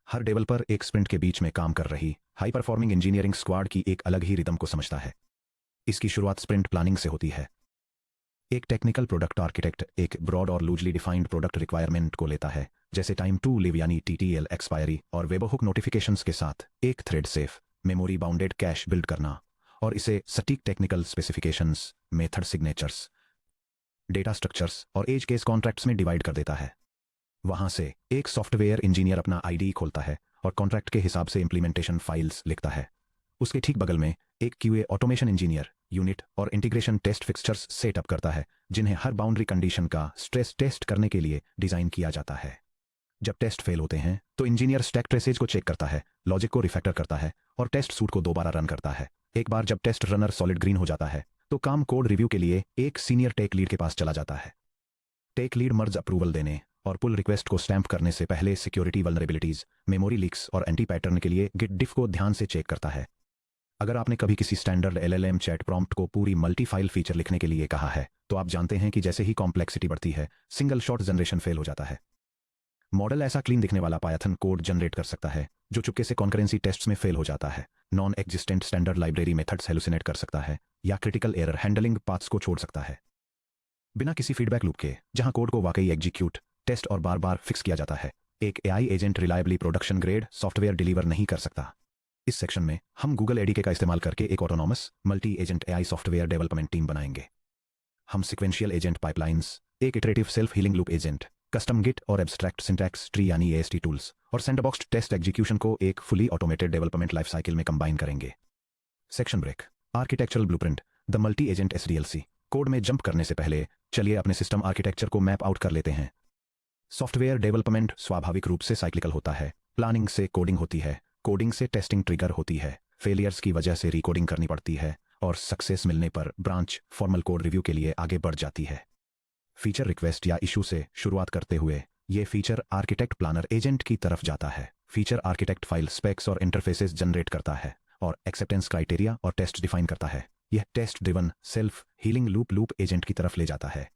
हर developer एक sprint के बीच में काम कर रही हाई परफॉर्मिंग इंजीनियरिंग स्क्वाड की एक अलग ही रिदम को समझता है। इसकी शुरुआत स्प्रिंट प्लानिंग से होती है। एक टेक्निकल प्रोडक्ट आर्किटेक्ट एक ब्रॉड और लूजली डिफाइंड प्रोडक्ट रिक्वायरमेंट को लेता है, जैसे टाइम टू लिव यानी टीटीएल एक्सपायरी और वेबहुक नोटिफिकेशंस के साथ एक thread safe memory bounded cash build करना, और इसे सटीक technical specifications, method signatures, data structures और एज केस कॉन्ट्रैक्ट्स में डिवाइड कर देता है। वहां से एक सॉफ्टवेयर इंजीनियर अपना आईडी खोलता है और कॉन्ट्रैक्ट के हिसाब से इंप्लीमेंटेशन फाइल्स लिखता है। उसके ठीक बगल में एक क्यूए ऑटोमेशन इंजीनियर यूनिट और इंटीग्रेशन टेस्ट फिक्सचर्स सेटअप करता है, जिन्हें हर बाउंड्री कंडीशन का स्ट्रेस टेस्ट करने के लिए डिजाइन किया जाता है। जब टेस्ट फेल होते हैं तो इंजीनियर स्टैक ट्रेसेज को चेक करता है, लॉजिक को रिफैक्टर करता है और टेस्ट सूट को दोबारा रन करता है। एक बार जब टेस्ट रनर सॉलिड ग्रीन हो जाता है तो काम कोड रिव्यू के लिए एक सीनियर टेक लीड के पास चला जाता है। टेक लीड मर्ज अप्रूवल देने और पुल रिक्वेस्ट को स्टैंप करने से पहले सिक्योरिटी वल्नरेबिलिटीज, मेमोरी लीक्स और एंटी पैटर्न के लिए गिट डिफ को ध्यान से चेक करता है। अगर आपने कभी किसी स्टैंडर्ड एलएलएम चैट प्रॉम्प्ट को पूरी मल्टी फाइल फीचर लिखने के लिए कहा है, तो आप जानते हैं कि जैसे ही कॉम्प्लेक्सिटी बढ़ती है, सिंगल शॉट जनरेशन फेल हो जाता है। मॉडल ऐसा क्लीन दिखने वाला पायथन कोड जनरेट कर सकता है जो चुपके से कॉन्करेंसी टेस्ट्स में फेल हो जाता है, non existent standard library methods hallucinate कर सकता है या क्रिटिकल एरर हैंडलिंग पाथ्स को छोड़ सकता है। बिना किसी फीडबैक लूप के, जहां कोड को वाकई एग्जीक्यूट, टेस्ट और बार बार फिक्स किया जाता है, एक AI agent reliably production grade software deliver नहीं कर सकता। इस सेक्शन में हम गूगल एडीके का इस्तेमाल करके एक autonomous multi agent AI software development team बनाएंगे। हम सिक्वेंशियल एजेंट पाइपलाइंस, एक iterative self healing loop agent, custom git और एब्स्ट्रैक्ट सिंटैक्स ट्री यानी एएसटी टूल्स और सैंडबॉक्स्ड टेस्ट एग्जीक्यूशन को एक fully automated development life cycle में कंबाइन करेंगे। Section break. Architectural blueprint, the multi agent SDLC. Code में jump करने से पहले चलिए अपने सिस्टम आर्किटेक्चर को मैप आउट कर लेते हैं। सॉफ्टवेयर डेवलपमेंट स्वाभाविक रूप से साइक्लिकल होता है। प्लानिंग से कोडिंग होती है, कोडिंग से टेस्टिंग ट्रिगर होती है, फेलियर्स की वजह से रिकोडिंग करनी पड़ती है और सक्सेस मिलने पर ब्रांच फॉर्मल कोड रिव्यू के लिए आगे बढ़ जाती है। फीचर रिक्वेस्ट या इशू से शुरुआत करते हुए ये फीचर आर्किटेक्ट प्लानर एजेंट की तरफ जाता है। फीचर आर्किटेक्ट फाइल स्पेक्स और इंटरफेसेस जनरेट करता है और एक्सेप्टेंस क्राइटेरिया और टेस्ट डिफाइन करता है। यह test driven self healing loop agent की तरफ ले जाता है।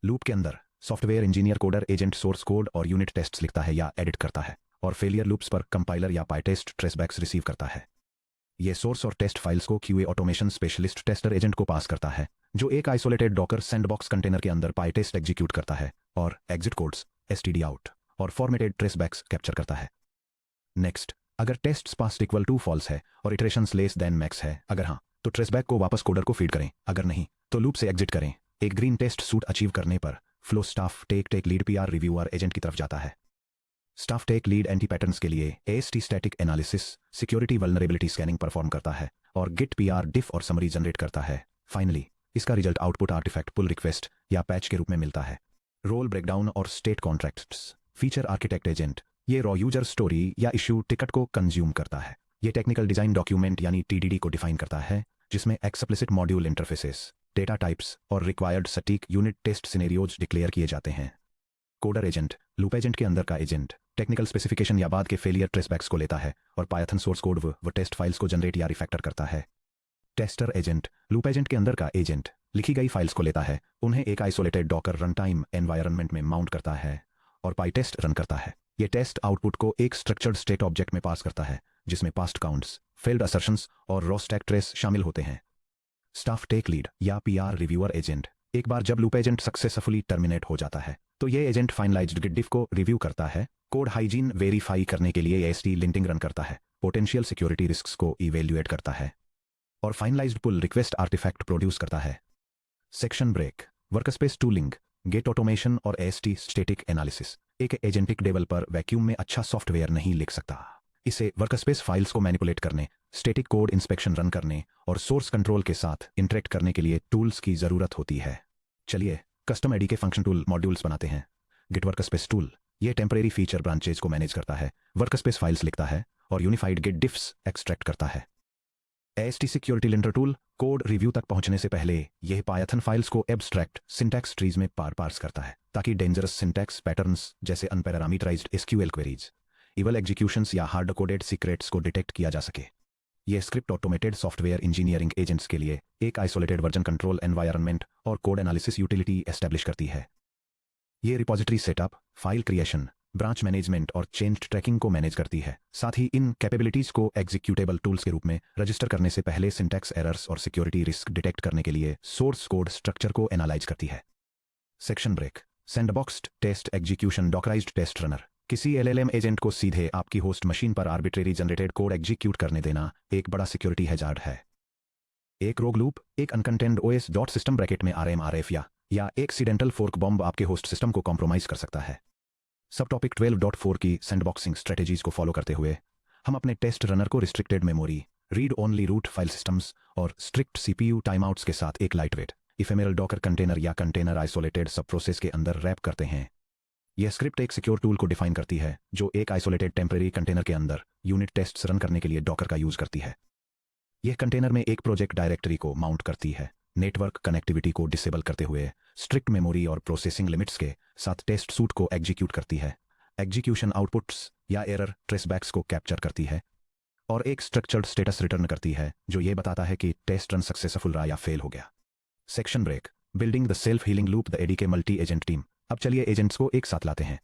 लूप के अंदर software engineer coder agent source code और यूनिट टेस्ट्स लिखता है या एडिट करता है और फेलियर लूप्स पर कंपाइलर या पाइटेस्ट ट्रेसबैक्स रिसीव करता है। यह सोर्स और टेस्ट फाइल्स को QA automation specialist tester agent को पास करता है, जो एक आइसोलेटेड डॉकर सैंडबॉक्स कंटेनर के अंदर पाइटेस्ट एग्जीक्यूट करता है और एग्जिट कोड्स, एसटीडी आउट और फॉर्मेटेड ट्रेसबैक्स कैप्चर करता है। नेक्स्ट, अगर tests passed equal to false है और इटरेशंस लेस देन मैक्स है, अगर हाँ तो ट्रेसबैक को वापस कोडर को फीड करें, अगर नहीं तो लूप से एग्जिट करें। एक ग्रीन टेस्ट सूट अचीव करने पर flow staff tech lead PR reviewer agent की तरफ जाता है। Staff tech lead anti patterns के लिए AST static analysis, security vulnerability scanning perform करता है और गिट पीआर डिफ और समरी जनरेट करता है। फाइनली इसका result output artifact pull request या पैच के रूप में मिलता है। रोल ब्रेकडाउन और state contracts. Feature architect agent ये रॉ यूजर स्टोरी या इशू टिकट को कंज्यूम करता है। ये टेक्निकल डिजाइन डॉक्यूमेंट यानी टीडीडी को डिफाइन करता है, जिसमें explicit module interfaces, data types और रिक्वायर्ड सटीक यूनिट टेस्ट सिनेरियोज डिक्लेयर किए जाते हैं। कोडर एजेंट लूप एजेंट के अंदर का एजेंट टेक्निकल स्पेसिफिकेशन या बाद के फेलियर ट्रेसबैक्स को लेता है और पायथन सोर्स कोड व टेस्ट फाइल्स को जनरेट या रिफैक्टर करता है। टेस्टर एजेंट लूप एजेंट के अंदर का एजेंट लिखी गई फाइल्स को लेता है, उन्हें एक isolated Docker run time environment में माउंट करता है और पाइटेस्ट रन करता है। ये टेस्ट आउटपुट को एक स्ट्रक्चर्ड स्टेट ऑब्जेक्ट में पास करता है, जिसमें पास्ट काउंट्स, फेल्ड असर्शंस और रॉ स्टैक ट्रेस शामिल होते हैं। स्टाफ टेक लीड या पीआर रिव्यूअर एजेंट एक बार जब लूप एजेंट सक्सेसफुली टर्मिनेट हो जाता है तो ये एजेंट फाइनलाइज्ड गिट डिफ को रिव्यू करता है, कोड हाइजीन वेरीफाई करने के लिए एएसटी लिंटिंग रन करता है, पोटेंशियल सिक्योरिटी रिस्क्स को इवेल्युएट करता है और finalised pull request artifact produce करता है। Section break. Workspace tooling, gate automation और एएसटी स्टैटिक एनालिसिस। एक एजेंटिक डेवलपर वैक्यूम में अच्छा सॉफ्टवेयर नहीं लिख सकता। इसे वर्कस्पेस फाइल्स को मैनिपुलेट करने, स्टैटिक कोड इंस्पेक्शन रन करने और सोर्स कंट्रोल के साथ इंटरेक्ट करने के लिए टूल्स की जरूरत होती है। चलिए कस्टम एडीके फंक्शन टूल मॉड्यूल्स बनाते हैं। गिट वर्कस्पेस टूल ये टेम्परेरी फीचर ब्रांचेज को मैनेज करता है, वर्कस्पेस फाइल्स लिखता है और यूनिफाइड गिट डिफ्स एक्सट्रैक्ट करता है। AST security lintel tool code review तक पहुंचने से पहले यह पायथन फाइल्स को एब्स्ट्रैक्ट सिंटैक्स ट्रीज में पार्स करता है, ताकि डेंजरस सिंटैक्स पैटर्न्स जैसे अनपैरामीटराइज्ड एसक्यूएल क्वेरीज, इवल एग्जीक्यूशंस या हार्ड कोडेड सीक्रेट्स को डिटेक्ट किया जा सके। यह script automated software engineering agents के लिए एक आइसोलेटेड वर्जन कंट्रोल एनवायरनमेंट और कोड एनालिसिस यूटिलिटी एस्टैब्लिश करती है। ये repository setup, file creation, branch management और चेंज ट्रैकिंग को मैनेज करती है। साथ ही इन कैपेबिलिटीज को एग्जीक्यूटेबल टूल्स के रूप में रजिस्टर करने से पहले सिंटैक्स एरर्स और सिक्योरिटी रिस्क डिटेक्ट करने के लिए सोर्स कोड स्ट्रक्चर को एनालाइज करती है। Section break. Sandboxed test execution. Dockerised test runner. किसी एलएलएम एजेंट को सीधे आपकी होस्ट मशीन पर आर्बिट्रेरी जनरेटेड कोड एग्जीक्यूट करने देना एक बड़ा सिक्योरिटी हैजार्ड है। एक रोग लूप, एक अनकंटेंड ओएस डॉट सिस्टम ब्रैकेट में आरएमआरएफ या एक्सीडेंटल फोर्क बॉम्ब आपके होस्ट सिस्टम को कॉम्प्रोमाइज कर सकता है। सब टॉपिक 12.4 की सैंडबॉक्सिंग स्ट्रेटेजीज को फॉलो करते हुए हम अपने टेस्ट रनर को restricted memory, read only root file systems और स्ट्रिक्ट सीपीयू टाइमआउट्स के साथ एक लाइटवेट इफेमेरल डॉकर कंटेनर या कंटेनर आइसोलेटेड सब प्रोसेस के अंदर रैप करते हैं। यह स्क्रिप्ट एक सिक्योर टूल को डिफाइन करती है जो एक आइसोलेटेड टेम्परेरी कंटेनर के अंदर यूनिट टेस्ट्स रन करने के लिए डॉकर का यूज करती है। यह कंटेनर में एक प्रोजेक्ट डायरेक्टरी को माउंट करती है, नेटवर्क कनेक्टिविटी को डिसेबल करते हुए स्ट्रिक्ट मेमोरी और प्रोसेसिंग लिमिट्स के साथ टेस्ट सूट को एग्जीक्यूट करती है, एग्जीक्यूशन आउटपुट्स या एरर ट्रेसबैक्स को कैप्चर करती है और एक स्ट्रक्चर्ड स्टेटस रिटर्न करती है जो ये बताता है कि टेस्ट रन सक्सेसफुल रहा या फेल हो गया। Section break. Building the self healing loop. The ADK multi agent team. अब चलिए एजेंट्स को एक साथ लाते हैं।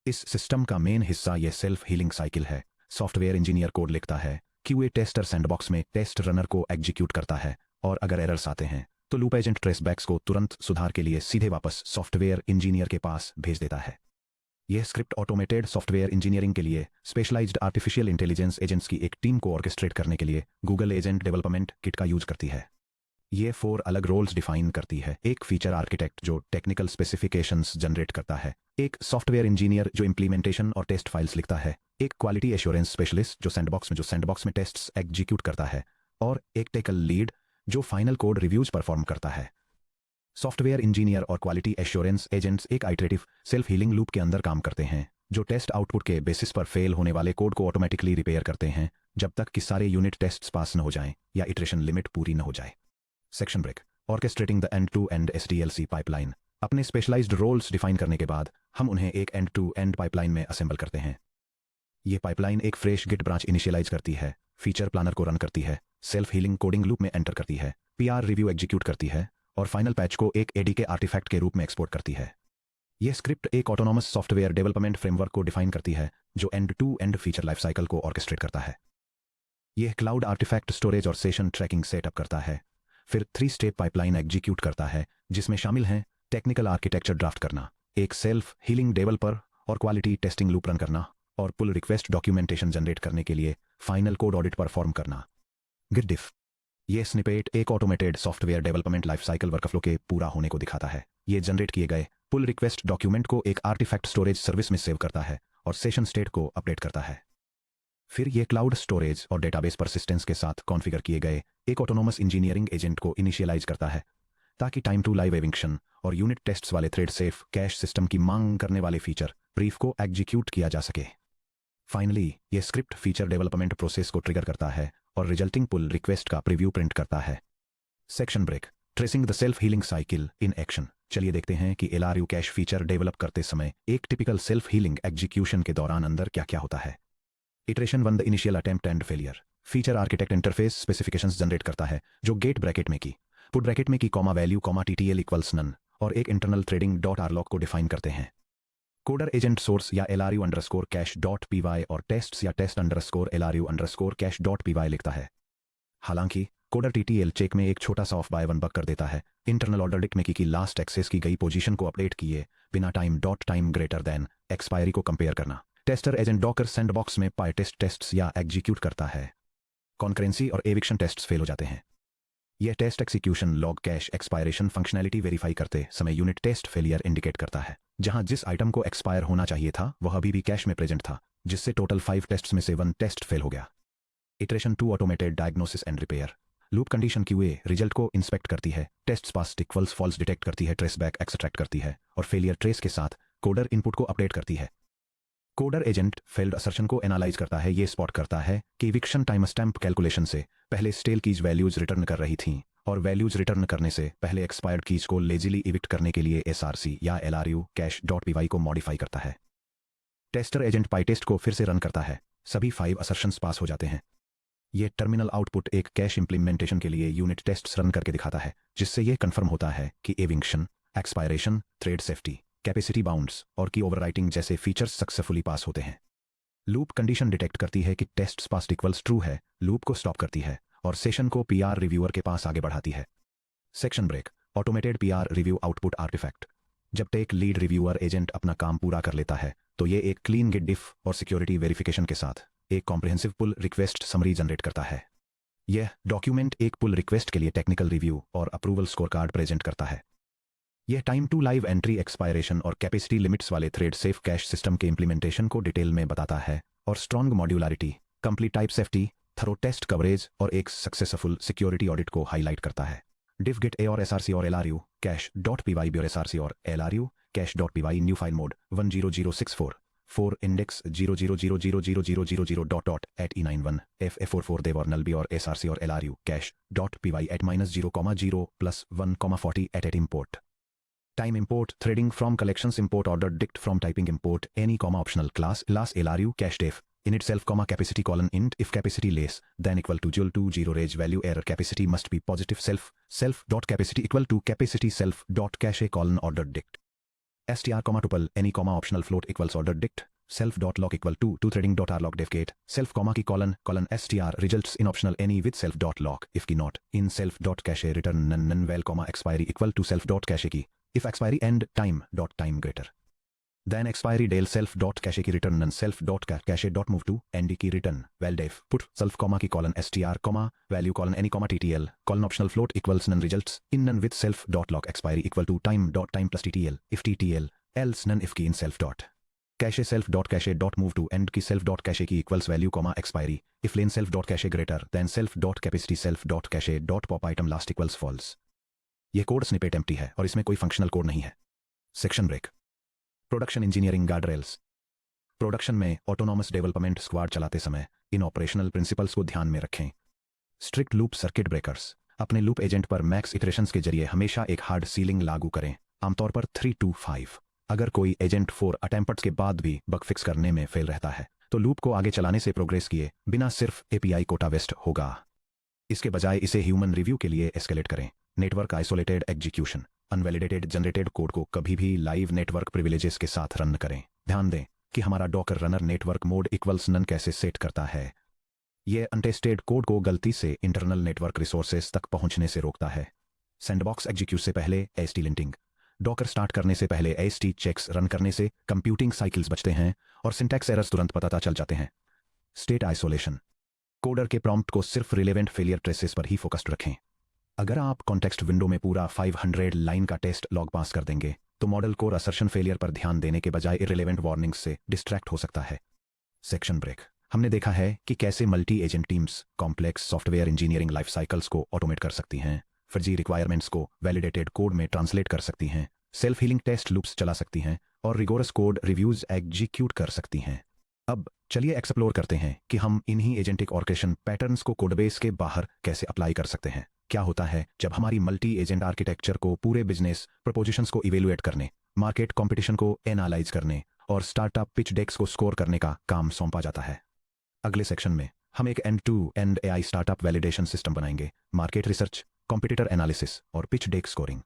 इस सिस्टम का मेन हिस्सा यह सेल्फ हीलिंग साइकिल है। सॉफ्टवेयर इंजीनियर कोड लिखता है, क्यूए टेस्टर सैंडबॉक्स में टेस्ट रनर को एग्जीक्यूट करता है और अगर एरर्स आते हैं तो लूप एजेंट ट्रेसबैक्स को तुरंत सुधार के लिए सीधे वापस सॉफ्टवेयर इंजीनियर के पास भेज देता है। यह स्क्रिप्ट ऑटोमेटेड सॉफ्टवेयर इंजीनियरिंग के लिए स्पेशलाइज्ड आर्टिफिशियल इंटेलिजेंस एजेंट्स की एक टीम को ऑर्केस्ट्रेट करने के लिए गूगल एजेंट डेवलपमेंट किट का यूज करती है। ये 4 अलग रोल्स डिफाइन करती है। एक फीचर आर्किटेक्ट जो टेक्निकल स्पेसिफिकेशंस जनरेट करता है, एक सॉफ्टवेयर इंजीनियर जो इंप्लीमेंटेशन और टेस्ट फाइल्स लिखता है, एक क्वालिटी एश्योरेंस स्पेशलिस्ट जो सैंडबॉक्स में टेस्ट्स एग्जीक्यूट करता है और एक टेकल लीड जो फाइनल कोड रिव्यूज परफॉर्म करता है। सॉफ्टवेयर इंजीनियर और क्वालिटी एश्योरेंस एजेंट्स एक आइटरेटिव सेल्फ हीलिंग लूप के अंदर काम करते हैं जो टेस्ट आउटपुट के बेसिस पर फेल होने वाले कोड को ऑटोमेटिकली रिपेयर करते हैं जब तक कि सारे यूनिट टेस्ट्स पास न हो जाएं या इटरेशन लिमिट पूरी न हो जाए। Section break. Orchestrating the end to end SDLC pipeline. अपने स्पेशलाइज्ड रोल्स डिफाइन करने के बाद हम उन्हें एक एंड टू एंड पाइपलाइन में असेंबल करते हैं। ये पाइपलाइन एक फ्रेश गिट ब्रांच इनिशियलाइज करती है, फीचर प्लानर को रन करती है, सेल्फ हीलिंग कोडिंग लूप में एंटर करती है, पीआर रिव्यू एग्जीक्यूट करती है और फाइनल पैच को एक एडीके आर्टिफैक्ट के रूप में एक्सपोर्ट करती है। यह स्क्रिप्ट एक ऑटोनॉमस सॉफ्टवेयर डेवलपमेंट फ्रेमवर्क को डिफाइन करती है जो end to end feature life cycle को ऑर्केस्ट्रेट करता है। यह क्लाउड आर्टिफैक्ट स्टोरेज और सेशन ट्रैकिंग सेटअप करता है, फिर 3 स्टेप पाइपलाइन एग्जीक्यूट करता है जिसमें शामिल हैं टेक्निकल आर्किटेक्चर ड्राफ्ट करना, एक सेल्फ हीलिंग डेवलपर और क्वालिटी टेस्टिंग लूप रन करना और पुल रिक्वेस्ट डॉक्यूमेंटेशन जनरेट करने के लिए फाइनल कोड ऑडिट परफॉर्म करना। गिट डिफ। यह स्निपेट एक automated software development life cycle workflow के पूरा होने को दिखाता है। यह जनरेट किए गए पुल रिक्वेस्ट डॉक्यूमेंट को एक आर्टिफैक्ट स्टोरेज सर्विस में सेव करता है और सेशन स्टेट को अपडेट करता है। फिर यह क्लाउड स्टोरेज और डेटाबेस परसिस्टेंस के साथ कॉन्फ़िगर किए गए एक ऑटोनोमस इंजीनियरिंग एजेंट को इनिशियलाइज करता है ताकि टाइम टू लाइव एविक्शन और यूनिट टेस्ट्स वाले थ्रेड सेफ कैश सिस्टम की मांग करने वाले फीचर ब्रीफ को एग्जीक्यूट किया जा सके। फाइनली यह स्क्रिप्ट फीचर डेवलपमेंट प्रोसेस को ट्रिगर करता है और रिजल्टिंग पुल रिक्वेस्ट का प्रीव्यू प्रिंट करता है। Section break. Tracing the self healing cycle in action. चलिए देखते हैं कि एलआरयू कैश फीचर डेवलप करते समय एक टिपिकल सेल्फ हीलिंग एग्जीक्यूशन के दौरान अंदर क्या क्या होता है। Iteration 1 the initial attempt and failure. Feature architect interface specifications generate करता है जो गेट ब्रैकेट में की, पुट ब्रैकेट में key comma value comma TTL equals none और एक इंटरनल थ्रेडिंग डॉट आरलॉक को डिफाइन करते हैं। कोडर एजेंट सोर्स या LRU underscore cache dot PY और टेस्ट्स या test underscore LRU underscore cache dot PY लिखता है। हालांकि कोडर TTL चेक में एक छोटा सा ऑफ बाय वन बग कर देता है। इंटरनल ऑर्डर डिक्ट में की लास्ट एक्सेस की गई पोजीशन को अपडेट किए बिना time dot time greater than expiry को कंपेयर करना। टेस्टर एजेंट डॉकर सैंडबॉक्स में पाई टेस्ट्स या एग्जीक्यूट करता है। कॉन्करेंसी और एविक्शन टेस्ट्स फेल हो जाते हैं। यह test execution log cache expiration functionality verify करते समय यूनिट टेस्ट फेलियर इंडिकेट करता है, जहां जिस आइटम को एक्सपायर होना चाहिए था वह अभी भी कैश में प्रेजेंट था, जिससे टोटल 5 टेस्ट्स में से 1 टेस्ट फेल हो गया। Iteration 2 automated diagnosis and repair. Loop condition QA result को इंस्पेक्ट करती है, टेस्ट्स पास इक्वल्स फॉल्स डिटेक्ट करती है, ट्रेस बैक एक्सट्रैक्ट करती है और फेलियर ट्रेस के साथ कोडर इनपुट को अपडेट करती है। कोडर एजेंट फेल्ड असर्शन को एनालाइज करता है, ये स्पॉट करता है कि इविक्शन टाइम स्टैम्प कैलकुलेशन से पहले स्टेल कीज वैल्यूज रिटर्न कर रही थीं और वैल्यूज रिटर्न करने से पहले एक्सपायर्ड कीज को लेजिली इविक्ट करने के लिए SRC या LRU कैश डॉट पीवाई को मॉडिफाई करता है। टेस्टर एजेंट पाई टेस्ट को फिर से रन करता है, सभी 5 असर्शंस पास हो जाते हैं। ये टर्मिनल आउटपुट एक कैश इंप्लीमेंटेशन के लिए यूनिट टेस्ट्स रन करके दिखाता है, जिससे यह कंफर्म होता है कि eviction, expiration, thread safety capacity bounds और की ओवरराइटिंग जैसे फीचर्स सक्सेसफुली पास होते हैं। लूप कंडीशन डिटेक्ट करती है कि टेस्ट पास इक्वल्स ट्रू है, लूप को स्टॉप करती है और सेशन को पीआर रिव्यूअर के पास आगे बढ़ाती है। Section break, automated PR review output artifact. जब टेक लीड रिव्यूअर एजेंट अपना काम पूरा कर लेता है तो ये एक क्लीन गिट डिफ और सिक्योरिटी वेरिफिकेशन के साथ एक comprehensive pull request summary generate करता है। यह डॉक्यूमेंट एक पुल रिक्वेस्ट के लिए टेक्निकल रिव्यू और अप्रूवल स्कोर कार्ड प्रेजेंट करता है। यह time to live entry expiration और कैपेसिटी लिमिट्स वाले थ्रेड सेफ कैश सिस्टम के इंप्लीमेंटेशन को डिटेल में बताता है और strong modularity, complete type safety, thorough test coverage और एक सक्सेसफुल सिक्योरिटी ऑडिट को हाईलाइट करता है। diff git a और src और lru cache.py और src और lru cache.py new file mode 10064 4 index 0000000 at e91 fa44 देव और नलबी और src और lru cache.py at -0,0 plus 1,40 at import time import threading from collections import order dict from typing import any optional class lru cache def in itself capacity int if capacity less than equal to 0 range value error capacity must be positive self dot capacity equal to capacity self dot cache order dict str tuple any optional float equals order dict self dot lock equal to threading dot rlog defgate self key str results in optional any with self dot lock if key not in self dot cache return none val expiry equal to self dot cache key if expiry end time dot time greater then expiry del self dot cache key return none self dot cache dot move to end key return val def put self key str value any ttl optional float equals none results in none with self dot lock expiry equal to time plus ttl if ttl else none if key in self dot cache self dot cache dot move to end key self dot cache key equals value expiry if lane self dot cache greater than self dot capacity self dot cache dot pop item last equals false। यह code snippet empty है और इसमें कोई functional code नहीं है। Section break, production engineering guardrails. Production में autonomous development squad चलाते समय इन ऑपरेशनल प्रिंसिपल्स को ध्यान में रखें। स्ट्रिक्ट लूप सर्किट ब्रेकर्स, अपने लूप एजेंट पर मैक्स इटरेशंस के जरिए हमेशा एक हार्ड सीलिंग लागू करें, आमतौर पर 3 to 5। अगर कोई एजेंट 4 अटेम्प्ट्स के बाद भी बग फिक्स करने में फेल रहता है तो लूप को आगे चलाने से प्रोग्रेस किए बिना सिर्फ एपीआई कोटा वेस्ट होगा। इसके बजाय इसे ह्यूमन रिव्यू के लिए एस्केलेट करें। Network isolated execution, unvalidated generated code को कभी भी लाइव नेटवर्क प्रिविलेजेस के साथ रन करें। ध्यान दें कि हमारा Docker runner network mode equals none कैसे सेट करता है। यह अनटेस्टेड कोड को गलती से इंटरनल नेटवर्क रिसोर्सेज तक पहुंचने से रोकता है। सैंडबॉक्स एग्जीक्यूट से पहले एएसटी लिंटिंग, डॉकर स्टार्ट करने से पहले एएसटी चेक्स रन करने से कंप्यूटिंग साइकिल्स बचते हैं और सिंटैक्स एरर्स तुरंत पता चल जाते हैं। स्टेट आइसोलेशन, कोडर के प्रॉम्प्ट को सिर्फ रिलेवेंट फेलियर ट्रेसेस पर ही फोकस्ड रखें। अगर आप कॉन्टेक्स्ट विंडो में पूरा 500 लाइन का टेस्ट लॉग पास कर देंगे तो मॉडल कोर असर्शन फेलियर पर ध्यान देने के बजाय इररिलेवेंट वार्निंग्स से डिस्ट्रैक्ट हो सकता है। सेक्शन ब्रेक, हमने देखा है कि कैसे multi agent teams complex software engineering life cycles को ऑटोमेट कर सकती हैं, फर्जी रिक्वायरमेंट्स को वैलिडेटेड कोड में ट्रांसलेट कर सकती हैं, सेल्फ हीलिंग टेस्ट लूप्स चला सकती हैं और रिगोरस कोड रिव्यूज एग्जीक्यूट कर सकती हैं। अब चलिए एक्सप्लोर करते हैं कि हम इन्हीं एजेंटिक ऑर्केस्ट्रेशन पैटर्न्स को कोडबेस के बाहर कैसे अप्लाई कर सकते हैं। क्या होता है जब हमारी मल्टी एजेंट आर्किटेक्चर को पूरे बिजनेस प्रोपोजिशंस को इवेलुएट करने, मार्केट कंपटीशन को एनालाइज करने और स्टार्टअप पिच डेक्स को स्कोर करने का काम सौंपा जाता है। अगले सेक्शन में हम एक end to end AI startup validation system बनाएंगे, मार्केट रिसर्च, कॉम्पिटिटर एनालिसिस और पिच डेक स्कोरिंग।